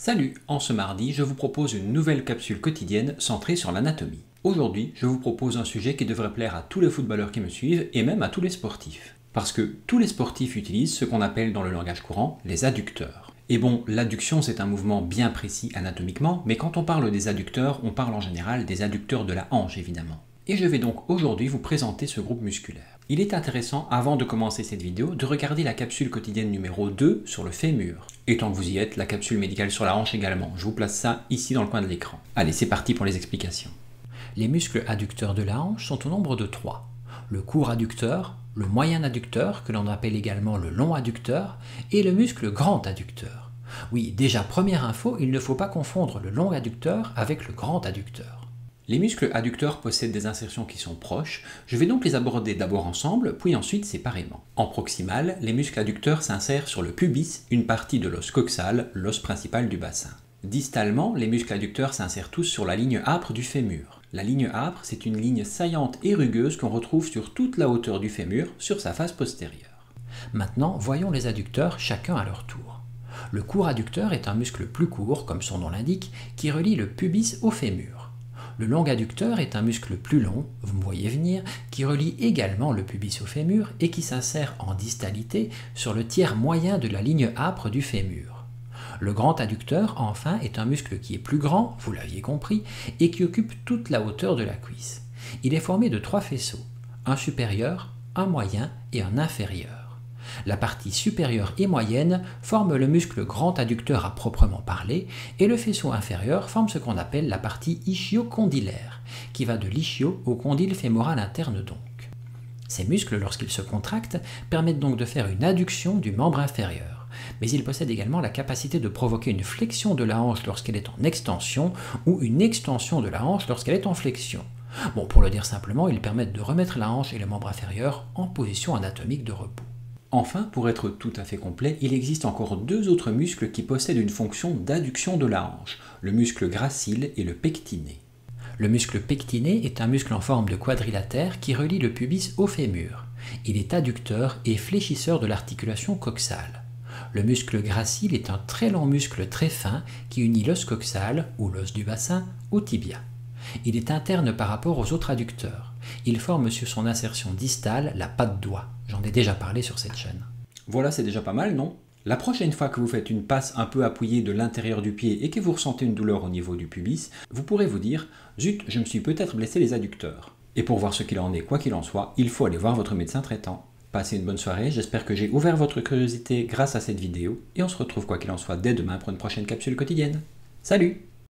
Salut, en ce mardi, je vous propose une nouvelle capsule quotidienne centrée sur l'anatomie. Aujourd'hui, je vous propose un sujet qui devrait plaire à tous les footballeurs qui me suivent et même à tous les sportifs. Parce que tous les sportifs utilisent ce qu'on appelle dans le langage courant les adducteurs. Et bon, l'adduction c'est un mouvement bien précis anatomiquement, mais quand on parle des adducteurs, on parle en général des adducteurs de la hanche évidemment. Et je vais donc aujourd'hui vous présenter ce groupe musculaire. Il est intéressant, avant de commencer cette vidéo, de regarder la capsule quotidienne numéro 2 sur le fémur. Et tant que vous y êtes, la capsule médicale sur la hanche également. Je vous place ça ici dans le coin de l'écran. Allez, c'est parti pour les explications. Les muscles adducteurs de la hanche sont au nombre de 3. Le court adducteur, le moyen adducteur, que l'on appelle également le long adducteur, et le muscle grand adducteur. Oui, déjà première info, il ne faut pas confondre le long adducteur avec le grand adducteur. Les muscles adducteurs possèdent des insertions qui sont proches, je vais donc les aborder d'abord ensemble, puis ensuite séparément. En proximal, les muscles adducteurs s'insèrent sur le pubis, une partie de l'os coxal, l'os principal du bassin. Distalement, les muscles adducteurs s'insèrent tous sur la ligne âpre du fémur. La ligne âpre, c'est une ligne saillante et rugueuse qu'on retrouve sur toute la hauteur du fémur, sur sa face postérieure. Maintenant, voyons les adducteurs chacun à leur tour. Le court adducteur est un muscle plus court, comme son nom l'indique, qui relie le pubis au fémur. Le long adducteur est un muscle plus long, vous me voyez venir, qui relie également le pubis au fémur et qui s'insère en distalité sur le tiers moyen de la ligne âpre du fémur. Le grand adducteur, enfin, est un muscle qui est plus grand, vous l'aviez compris, et qui occupe toute la hauteur de la cuisse. Il est formé de 3 faisceaux, un supérieur, un moyen et un inférieur. La partie supérieure et moyenne forme le muscle grand adducteur à proprement parler, et le faisceau inférieur forme ce qu'on appelle la partie ischio-condylaire, qui va de l'ischio au condyle fémoral interne donc. Ces muscles, lorsqu'ils se contractent, permettent donc de faire une adduction du membre inférieur, mais ils possèdent également la capacité de provoquer une flexion de la hanche lorsqu'elle est en extension, ou une extension de la hanche lorsqu'elle est en flexion. Bon, pour le dire simplement, ils permettent de remettre la hanche et le membre inférieur en position anatomique de repos. Enfin, pour être tout à fait complet, il existe encore 2 autres muscles qui possèdent une fonction d'adduction de la hanche, le muscle gracile et le pectiné. Le muscle pectiné est un muscle en forme de quadrilatère qui relie le pubis au fémur. Il est adducteur et fléchisseur de l'articulation coxale. Le muscle gracile est un très long muscle très fin qui unit l'os coxal, ou l'os du bassin, au tibia. Il est interne par rapport aux autres adducteurs. Il forme sur son insertion distale la patte doigt. J'en ai déjà parlé sur cette chaîne. Voilà, c'est déjà pas mal, non? La prochaine fois que vous faites une passe un peu appuyée de l'intérieur du pied et que vous ressentez une douleur au niveau du pubis, vous pourrez vous dire « Zut, je me suis peut-être blessé les adducteurs ». Et pour voir ce qu'il en est, quoi qu'il en soit, il faut aller voir votre médecin traitant. Passez une bonne soirée, j'espère que j'ai ouvert votre curiosité grâce à cette vidéo, et on se retrouve quoi qu'il en soit dès demain pour une prochaine capsule quotidienne. Salut!